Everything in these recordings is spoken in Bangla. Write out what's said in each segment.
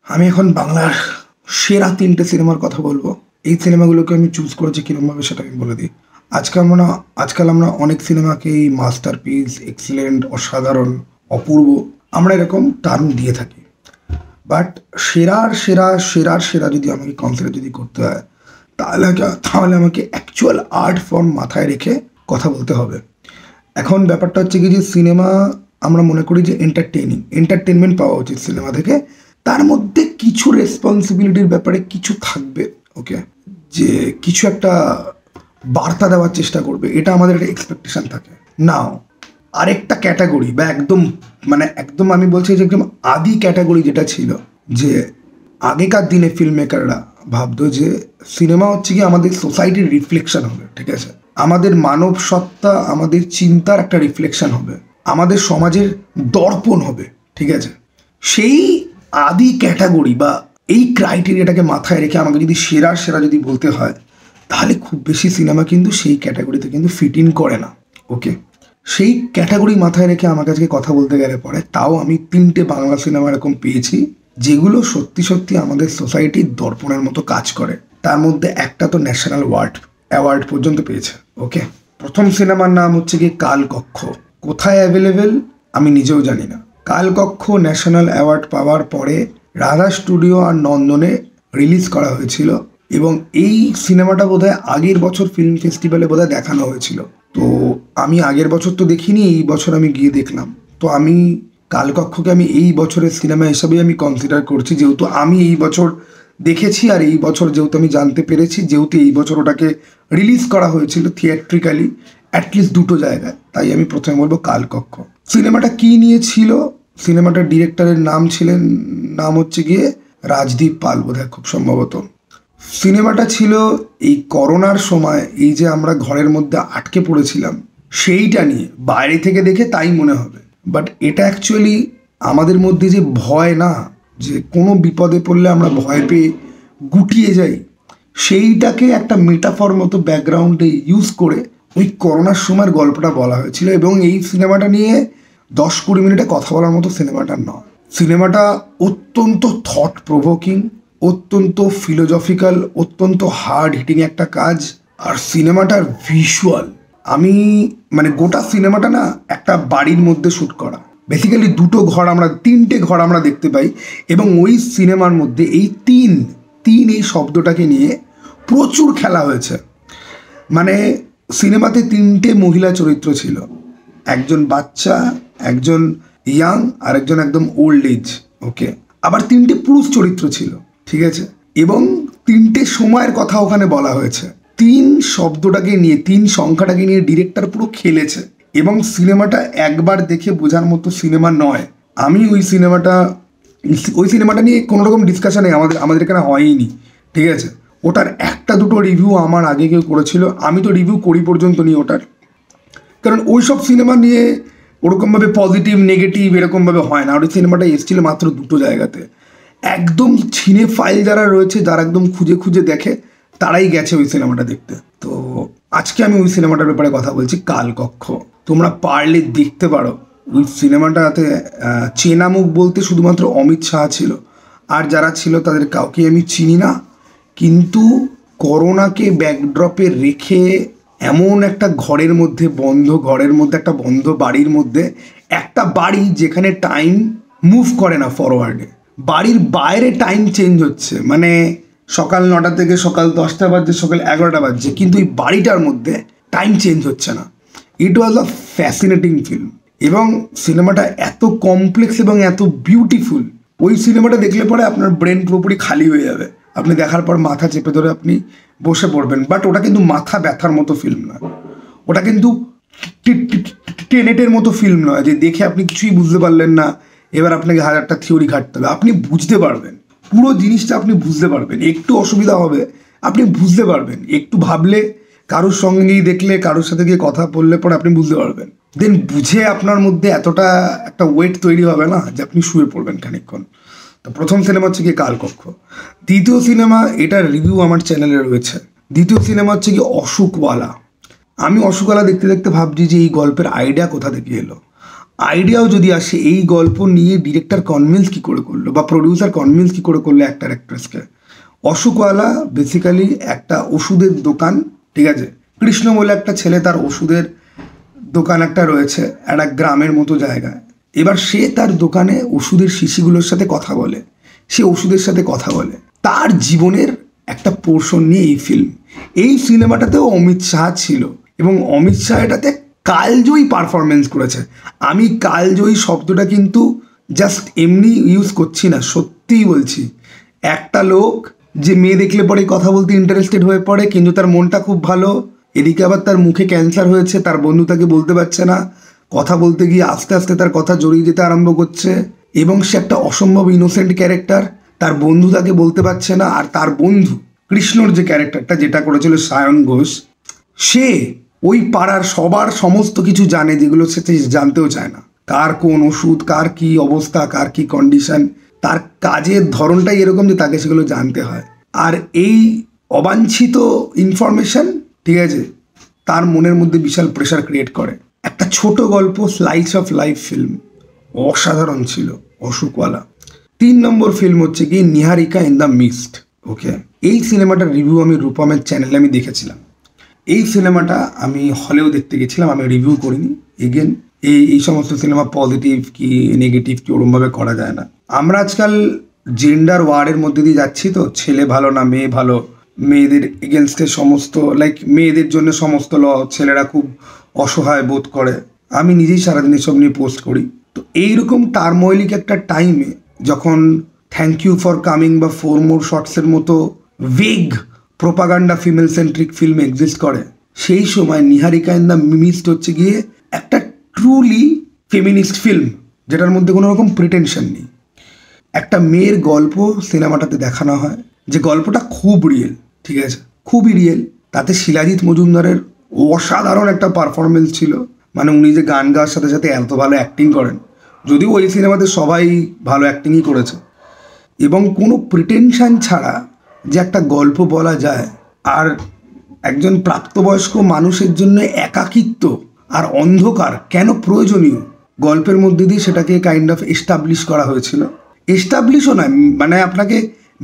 আমি এখন বাংলার সেরা 3টে সিনেমার কথা বলবো। এই সিনেমাগুলোকে আমি চুজ করেছি কিরমভাবে সেটা আমি বলে দিই। আজকাল আমরা অনেক সিনেমাকেই মাস্টারপিস, এক্সিলেন্ট, অসাধারণ, অপূর্ব আমরা এরকম টার্ম দিয়ে থাকি। বাট সেরার সেরা যদি আমাকে কনসিডার যদি করতে হয় তাহলে আমাকে অ্যাকচুয়াল আর্ট ফর্ম মাথায় রেখে কথা বলতে হবে। এখন ব্যাপারটা হচ্ছে কি যে সিনেমা আমরা মনে করি যে এন্টারটেনমেন্ট পাওয়া উচিত সিনেমা থেকে। তার মধ্যে কিছু রেসপন্সিবিলিটির ব্যাপারে কিছু থাকবে, ওকে, যে কিছু একটা বার্তা দেওয়ার চেষ্টা করবে, এটা আমাদের একটা এক্সপেকটেশন থাকে। নাও আরেকটা ক্যাটাগরি বা একদম আমি বলছি যে একদম আদি ক্যাটাগরি যেটা ছিল, যে আগেকার দিনে ফিল্ম মেকাররা ভাবতো যে সিনেমা হচ্ছে কি আমাদের সোসাইটির রিফ্লেকশন হবে, ঠিক আছে, আমাদের মানব সত্তা, আমাদের চিন্তার একটা রিফ্লেকশন হবে, আমাদের সমাজের দর্পণ হবে, ঠিক আছে। সেই আদি ক্যাটাগরি বা এই ক্রাইটেরিয়াটাকে মাথায় রেখে আমাকে যদি সেরা যদি বলতে হয়, তাহলে খুব বেশি সিনেমা কিন্তু সেই ক্যাটাগরিতে কিন্তু ফিট ইন করে না, ওকে। সেই ক্যাটাগরি মাথায় রেখে আমার কাছে কথা বলতে গেলে পরে তাও আমি 3টে বাংলা সিনেমা এরকম পেয়েছি যেগুলো সত্যি আমাদের সোসাইটির দর্পণের মতো কাজ করে। তার মধ্যে একটা তো ন্যাশনাল অ্যাওয়ার্ড পর্যন্ত পেয়েছে, ওকে। প্রথম সিনেমার নাম হচ্ছে কি কালকক্ষ। কোথায় অ্যাভেলেবেল আমি নিজেও জানি না। কালকক্ষ ন্যাশনাল অ্যাওয়ার্ড পাওয়ার পরে রাধা স্টুডিও আর নন্দনে রিলিজ করা হয়েছিল এবং এই সিনেমাটা বোধহয় আগের বছর ফিল্ম ফেস্টিভ্যালে বোধহয় দেখানো হয়েছিল। তো আমি আগের বছর তো দেখিনি, এই বছর আমি গিয়ে দেখলাম। তো আমি কালকক্ষকে আমি এই বছরের সিনেমা হিসাবেই আমি কনসিডার করছি, যেহেতু আমি এই বছর দেখেছি আর এই বছর যেহেতু আমি জানতে পেরেছি, যেহেতু এই বছর ওটাকে রিলিজ করা হয়েছিল থিয়েট্রিক্যালি অ্যাটলিস্ট 2টো জায়গায়, তাই আমি প্রথমে বলবো কালকক্ষ। সিনেমাটা কি নিয়ে ছিল? সিনেমাটার ডিরেক্টরের নাম হচ্ছে গিয়ে রাজদীপ পাল বোধহয়, খুব সম্ভবত। সিনেমাটা ছিল এই করোনার সময়, এই যে আমরা ঘরের মধ্যে আটকে পড়েছিলাম সেইটা নিয়ে। বাইরে থেকে দেখে তাই মনে হবে, বাট এটা অ্যাকচুয়ালি আমাদের মধ্যে যে ভয়, না, যে কোনো বিপদে পড়লে আমরা ভয় পেয়ে গুটিয়ে যাই, সেইটাকে একটা মেটাফর মতো ব্যাকগ্রাউন্ডে ইউজ করে ওই করোনার সময়ের গল্পটা বলা হয়েছিল। এবং এই সিনেমাটা নিয়ে 10-20 মিনিটে কথা বলার মতো সিনেমাটা নয়। সিনেমাটা অত্যন্ত থট প্রভোকিং, অত্যন্ত ফিলোজফিক্যাল, অত্যন্ত হার্ড হিটিং একটা কাজ। আর সিনেমাটার ভিজুয়াল, আমি গোটা সিনেমাটা না একটা বাড়ির মধ্যে শ্যুট করা। বেসিক্যালি 3টে ঘর আমরা দেখতে পাই এবং ওই সিনেমার মধ্যে এই তিন এই শব্দটাকে নিয়ে প্রচুর খেলা হয়েছে। সিনেমাতে 3টে মহিলা চরিত্র ছিল, একজন বাচ্চা, একজন ইয়াং আর একজন একদম ওল্ড এজ, ওকে। আবার 3টে পুরুষ চরিত্র ছিল, ঠিক আছে। এবং 3টে সময়ের কথা ওখানে বলা হয়েছে। 3 শব্দটাকে নিয়ে, 3 সংখ্যাটাকে নিয়ে ডিরেক্টর পুরো খেলেছে এবং সিনেমাটা একবার দেখে বোঝার মতো সিনেমা নয়। আমি ওই সিনেমাটা নিয়ে কোনো রকম ডিসকাশনে আমাদের এখানে হয়নি, ঠিক আছে। ওটার 1-2টো রিভিউ আমার আগে কেউ করেছিল, আমি তো রিভিউ করি পর্যন্ত নিই ওটার, কারণ ওই সব সিনেমা নিয়ে ওরকমভাবে পজিটিভ নেগেটিভ এরকমভাবে হয় না। ওই সিনেমাটা এসেছিল মাত্র 2টো জায়গাতে। একদম ছিনে ফাইল যারা রয়েছে, যারা একদম খুঁজে দেখে, তারাই গেছে ওই সিনেমাটা দেখতে। তো আজকে আমি ওই সিনেমাটার ব্যাপারে কথা বলছি, কালকক্ষ। তোমরা পারলে দেখতে পারো। ওই সিনেমাটাতে চেনা মুখ বলতে শুধুমাত্র অমিত শাহ ছিল, আর যারা ছিল তাদের কাউকে আমি চিনি না। কিন্তু করোনাকে ব্যাকড্রপে রেখে এমন একটা ঘরের মধ্যে একটা বন্ধ বাড়ির মধ্যে, একটা বাড়ি যেখানে টাইম মুভ করে না ফরওয়ার্ডে, বাড়ির বাইরে টাইম চেঞ্জ হচ্ছে, সকাল 9টা থেকে সকাল 10টা বাজছে, সকাল 11টা বাজছে, কিন্তু এই বাড়িটার মধ্যে টাইম চেঞ্জ হচ্ছে না। ইট ওয়াজ আ ফ্যাসিনেটিং ফিল্ম এবং সিনেমাটা এত কমপ্লেক্স এবং এত বিউটিফুল। ওই সিনেমাটা দেখলে পরে আপনার ব্রেন পুরোপুরি খালি হয়ে যাবে, আপনি দেখার পর মাথা চেপে ধরে আপনি বসে পড়বেন। বাট ওটা কিন্তু মাথা ব্যথার মতো ফিল্ম নয়, ওটা কিন্তু টেনেটের মতো ফিল্ম নয় যে দেখে আপনি কিছুই বুঝতে পারলেন না, এবার আপনাকে 1000টা থিওরি ঘাটতে হবে। আপনি বুঝতে পারবেন, পুরো জিনিসটা আপনি বুঝতে পারবেন। একটু অসুবিধা হবে, আপনি বুঝতে পারবেন। একটু ভাবলে, কারোর সঙ্গে গিয়ে দেখলে, কারোর সাথে গিয়ে কথা বললে পরে আপনি বুঝতে পারবেন। দেন বুঝে আপনার মধ্যে এতটা একটা ওয়েট তৈরি হবে না যে আপনি শুয়ে পড়বেন খানিকক্ষণ। তো প্রথম সিনেমা হচ্ছে কি কালকক্ষ। দ্বিতীয় সিনেমা, এটার রিভিউ আমার চ্যানেলে রয়েছে। দ্বিতীয় সিনেমা হচ্ছে কি অশোকওয়ালা। আমি অশোকওয়ালা দেখতে ভাবছি যে এই গল্পের আইডিয়া কোথা থেকে এলো। আইডিয়াও যদি আসে, এই গল্প নিয়ে ডিরেক্টর কনভিন্স কী করে করলো বা প্রডিউসার কনভিন্স কী করে করলো অ্যাক্টর অ্যাক্ট্রেসকে। অশোকওয়ালা বেসিক্যালি একটা ওষুধের দোকান, ঠিক আছে, কৃষ্ণ বলে একটা ছেলে, তার ওষুধের দোকান একটা রয়েছে একটা গ্রামের মতো জায়গায়। এবার সে তার দোকানে ওষুধের শিশিগুলোর সাথে কথা বলে, সে ওষুধের সাথে কথা বলে, তার জীবনের একটা পোর্শন নিয়ে এই ফিল্ম। এই সিনেমাটাতেও অমিত শাহ ছিল এবং অমিত শাহ এটাতে কালজয়ী পারফরমেন্স করেছে। আমি কালজয়ী শব্দটা কিন্তু জাস্ট এমনি ইউজ করছি না, সত্যিই বলছি। একটা লোক যে মেয়ে দেখলে পরে কথা বলতে ইন্টারেস্টেড হয়ে পড়ে, কিন্তু তার মনটা খুব ভালো, এদিকে আবার তার মুখে ক্যান্সার হয়েছে, তার বন্ধু তাকে বলতে পারছে না, কথা বলতে গিয়ে আস্তে আস্তে তার কথা জড়িয়ে যেতে আরম্ভ করছে, এবং সে একটা অসম্ভব ইনোসেন্ট ক্যারেক্টার, তার বন্ধু তাকে বলতে পারছে না। আর তার বন্ধু কৃষ্ণর যে ক্যারেক্টারটা, যেটা করেছিল সায়ন ঘোষ, সে ওই পাড়ার সবার সমস্ত কিছু জানে, যেগুলো সে জানতেও চায় না। কার কোন ওষুধ, কার কি অবস্থা, কার কি কন্ডিশন, তার কাজের ধরনটাই এরকম যে তাকে সেগুলো জানতে হয়। আর এই অবাঞ্ছিত ইনফরমেশন, ঠিক আছে, তার মনের মধ্যে বিশাল প্রেশার ক্রিয়েট করে। একটা ছোট গল্প, স্লাইস অফ লাইফ ফিল্ম, অসাধারণ ছিল অশোকওয়ালা। 3 নম্বর ফিল্ম হচ্ছে কি নিহারিকা ইন দ্য মিস্ট। ওকে, এই সিনেমাটার রিভিউ আমি রূপমের চ্যানেলে আমি দেখেছিলাম। এই সিনেমাটা আমি হলেও দেখতে গেছিলাম, আমি রিভিউ করিনি। এগেন এই সমস্ত সিনেমা পজিটিভ কি নেগেটিভ কি ওরমভাবে করা যায় না। আমরা আজকাল জেন্ডার ওয়ারের মধ্যে দিয়ে যাচ্ছি, তো ছেলে ভালো না মেয়ে ভালো, মেয়েদের এগেনস্টে সমস্ত মেয়েদের জন্য সমস্ত ল, ছেলেরা খুব অসহায় বোধ করে। আমি নিজেই সারাদিন এসব নিয়ে পোস্ট করি। তো এইরকম টার্মোইলিক একটা টাইমে যখন থ্যাংক ইউ ফর কামিং বা 4 মোর শর্টসের মতো vague propaganda female centric film exist করে, সেই সময় নিহারিকা ইন দ্য মিস্ট হচ্ছে গিয়ে একটা ট্রুলি ফেমিনিস্ট ফিল্ম, যেটার মধ্যে কোনো রকম প্রিটেনশন নেই। একটা মেয়ের গল্প সিনেমাটাতে দেখানো হয়, যে গল্পটা খুব রিয়েল, ঠিক আছে, খুবই রিয়েল। তাতে শিলাজিৎ মজুমদারের অসাধারণ একটা পারফরমেন্স ছিল, মানে উনি যে গান গাওয়ার সাথে সাথে এত ভালো অ্যাক্টিং করেন, যদিও ওই সিনেমাতে সবাই ভালো অ্যাক্টিংই করেছে। এবং কোনো প্রিটেনশন ছাড়া যে একটা গল্প বলা যায়, আর একজন প্রাপ্তবয়স্ক মানুষের জন্য একাকিত্ব আর অন্ধকার কেন প্রয়োজনীয়, গল্পের মধ্যে দিয়ে সেটাকে কাইন্ড অফ এস্টাবলিশ করা হয়েছিল। এস্টাবলিশও নয়, মানে আপনাকে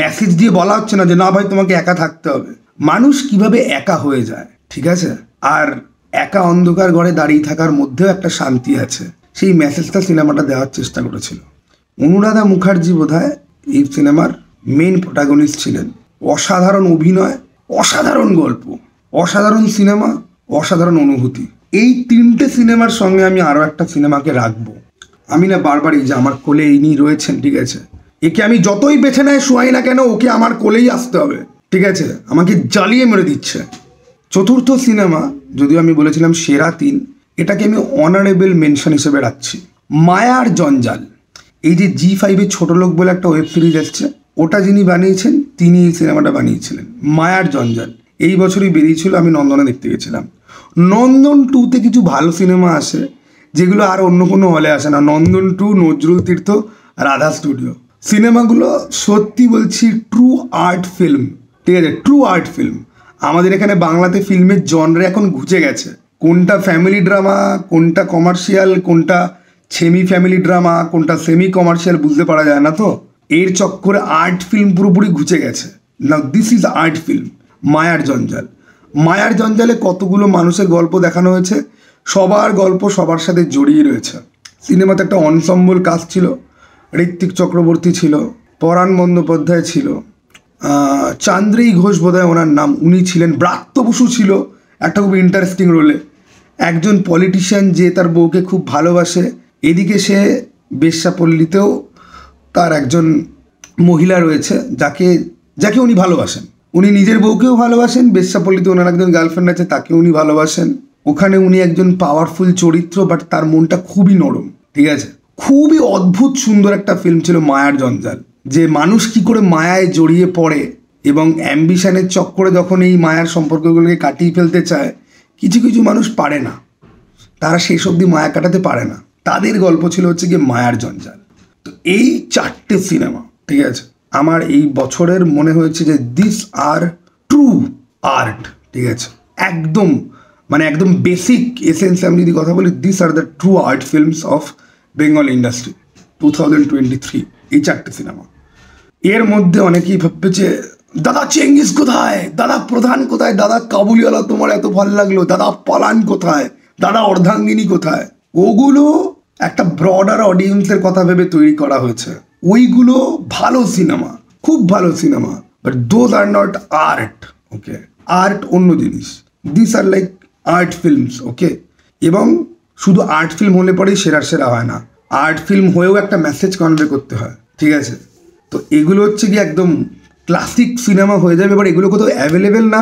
মেসেজ দিয়ে বলা হচ্ছে না যে না ভাই তোমাকে একা থাকতে হবে। মানুষ কিভাবে একা হয়ে যায়, ঠিক আছে, আর একা অন্ধকার ঘরে দাঁড়িয়ে থাকার মধ্যেও একটা শান্তি আছে, সেই মেসেজটা সিনেমাটা দেওয়ার চেষ্টা করেছিল। অনুরাধা মুখার্জি বোধহয় এই সিনেমার মেন প্রোটাগনিস্ট ছিলেন। অসাধারণ অভিনয়, অসাধারণ গল্প, অসাধারণ সিনেমা, অসাধারণ অনুভূতি। এই 3টে সিনেমার সঙ্গে আমি আরও একটা সিনেমাকে রাখবো। আমি না বারবারই যে আমার কোলে ইনি রয়েছেন, ঠিক আছে, একে আমি যতই বেছে নেয় শোয়াই না কেন, ওকে আমার কোলেই আসতে হবে, ঠিক আছে, আমাকে জ্বালিয়ে মেরে দিচ্ছে। 4র্থ সিনেমা, যদিও আমি বলেছিলাম সেরা 3, এটাকে আমি অনারেবল মেনশন হিসেবে রাখছি, মায়ার জঞ্জাল। এই যে G5-এ ছোট লোক বলে একটা ওয়েব সিরিজ এসছে, ওটা যিনি বানিয়েছেন তিনি এই সিনেমাটা বানিয়েছিলেন, মায়ার জঞ্জাল। এই বছরই বেরিয়েছিল, আমি নন্দনে দেখতে গেছিলাম। নন্দন 2-তে কিছু ভালো সিনেমা আসে যেগুলো আর অন্য কোনো হলে আসে না। নন্দন 2, নজরুল তীর্থ, রাধা স্টুডিও, সিনেমাগুলো সত্যি বলছি ট্রু আর্ট ফিল্ম, ঠিক আছে, ট্রু আর্ট ফিল্ম। আমাদের এখানে বাংলাতে ফিল্মের জনরে এখন ঘুচে গেছে, কোনটা ফ্যামিলি ড্রামা, কোনটা কমার্শিয়াল, কোনটা সেমি ফ্যামিলি ড্রামা, কোনটা সেমি কমার্শিয়াল বুঝতে পারা যায় না। তো এর চক্করে আর্ট ফিল্ম পুরোপুরি ঘুচে গেছে। নাও দিস ইজ আর্ট ফিল্ম, মায়ার জঞ্জাল। মায়ার জঞ্জালে কতগুলো মানুষের গল্প দেখানো হয়েছে, সবার গল্প সবার সাথে জড়িয়ে রয়েছে। সিনেমাতে একটা অনসম্বল কাস্ট ছিল, ঋত্বিক চক্রবর্তী ছিল, পরাণ বন্দ্যোপাধ্যায় ছিল, চান্দ্রেই ঘোষ বোধহয় ওনার নাম, উনি ছিলেন, ব্রাত্য বসু ছিল একটা খুব ইন্টারেস্টিং রোলে, একজন পলিটিশিয়ান যে তার বউকে খুব ভালোবাসে, এদিকে সে বেশ্যাপল্লীতেও তার একজন মহিলা রয়েছে যাকে উনি ভালোবাসেন, উনি নিজের বউকেও ভালোবাসেন, বেশ্যাপল্লীতে ওনার একজন গার্লফ্রেন্ড আছে তাকে উনি ভালোবাসেন। ওখানে উনি একজন পাওয়ারফুল চরিত্র, বাট তার মনটা খুবই নরম, ঠিক আছে। খুবই অদ্ভুত সুন্দর একটা ফিল্ম ছিল মায়ার জঞ্জাল, যে মানুষ কি করে মায়ায় জড়িয়ে পড়ে এবং অ্যাম্বিশনের চক্করে যখন এই মায়ার সম্পর্কগুলোকে কাটিয়ে ফেলতে চায়, কিছু কিছু মানুষ পারে না, তারা শেষ অবধি মায়া কাটাতে পারে না, তাদের গল্প ছিল হচ্ছে গিয়ে মায়ার জঞ্জাল। তো এই 4টে সিনেমা, ঠিক আছে, আমার এই বছরের মনে হয়েছে যে দিস আর ট্রু আর্ট, ঠিক আছে, একদম মানে একদম বেসিক এসেন্স আমি যদি কথা বলি, this are the true art films of Bengal industry 2023, এই 4টে সিনেমা। এর মধ্যে অনেকেই ভাবছে দাদা চেঙ্গিস কোথায়, দাদা প্রধান কোথায়, দাদা কাবুলিওয়ালা তোমার এত ভালো লাগলো, দাদা পালান কোথায়, দাদা অর্ধাঙ্গিনী কোথায়। ওগুলো একটা ব্রডার অডিয়েন্সের কথা ভেবে তৈরি করা হয়েছে। ওইগুলো ভালো সিনেমা, খুব ভালো cinema, but those are not art. Okay, art অন্য জিনিস, this are like art films. Okay, এবং শুধু আর্ট ফিল্ম হলে পরেই সেরা হয় না, আর্ট ফিল্ম হয়েও একটা মেসেজ কনভে করতে হয়, ঠিক আছে? তো এগুলো হচ্ছে কি একদম ক্লাসিক সিনেমা হয়ে যাবে, এবার এগুলো কোথাও অ্যাভেলেবেল না,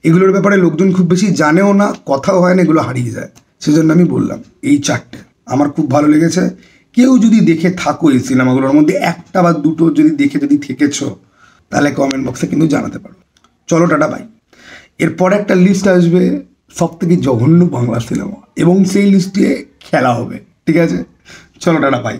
এগুলোর ব্যাপারে লোকজন খুব বেশি জানেও না, কথাও হয় না, এগুলো হারিয়ে যায়। সেজন্য আমি বললাম এই 4টে আমার খুব ভালো লেগেছে। কেউ যদি দেখে থাকো এই সিনেমাগুলোর মধ্যে একটা বা দুটো যদি দেখে যদি থেকেছো, তাহলে কমেন্ট বক্সে কিন্তু জানাতে পারো। চলো টাটা, বাই। এরপরে একটা লিস্ট আসবে সব থেকে জঘন্য বাংলা সিনেমা, এবং সেই লিস্টে খেলা হবে, ঠিক আছে? চলো টাটা, বাই।